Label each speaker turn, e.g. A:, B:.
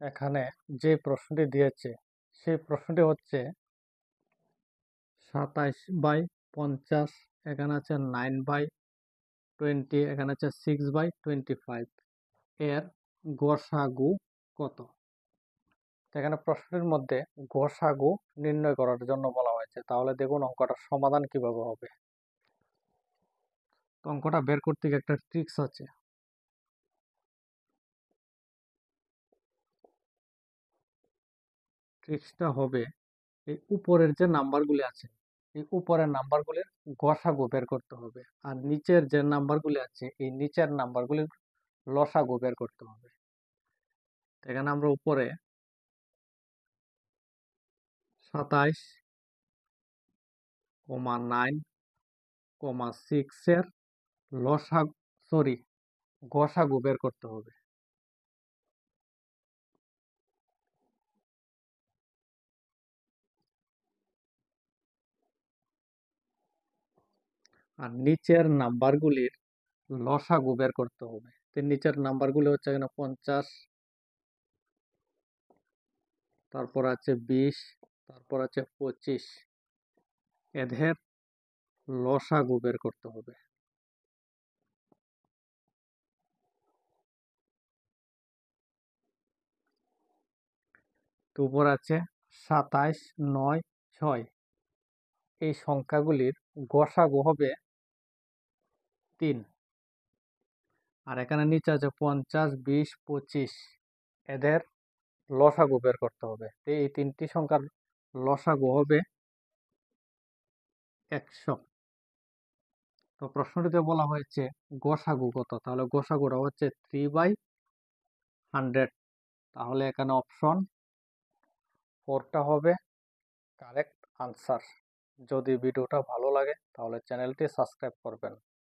A: এখানে যে প্রশ্নটি দিয়েছে সেই প্রশ্নটি হচ্ছে 27/50, এখানে আছে 9/20, এখানে আছে 6/25 এর গসাগু কত। এখানে প্রশ্নের মধ্যে গসাগু নির্ণয় করার জন্য বলা হয়েছে। তাহলে দেখুন অঙ্কটার সমাধান কিভাবে হবে। তো অঙ্কটা বের করতে গিয়ে একটা ট্রিক্স আছে। ট্রিক্সটা হবে এই উপরের যে নাম্বারগুলি আছে এই উপরের নাম্বারগুলির গসাগু বের করতে হবে, আর নিচের যে নাম্বারগুলি আছে এই নিচের নাম্বারগুলির লসাগু বের করতে হবে। এখানে আমরা উপরে 27,9,6 এর গসাগু বের করতে হবে। আর নিচের নাম্বারগুলির লসাগু বের করতে হবে। তো নিচের নাম্বারগুলি হচ্ছে এখানে 50, তারপর আছে 20, তারপর আছে 25, এদের লসাগু বের করতে হবে। তো উপর আছে 27, 9, 6, এই সংখ্যাগুলির গসাগু হবে 3। আর এখানে নিচে আছে 50, 20, 25, এদের লসাগু বের করতে হবে। তো এই তিনটি সংখ্যার লসাগু হবে 100। তো প্রশ্নটিতে বলা হয়েছে গসাগু কত, তাহলে গসাগুটা হচ্ছে 3/100। তাহলে এখানে অপশন 4টা হবে কারেক্ট আনসার। যদি ভিডিওটা ভালো লাগে তাহলে চ্যানেলটি সাবস্ক্রাইব করবেন।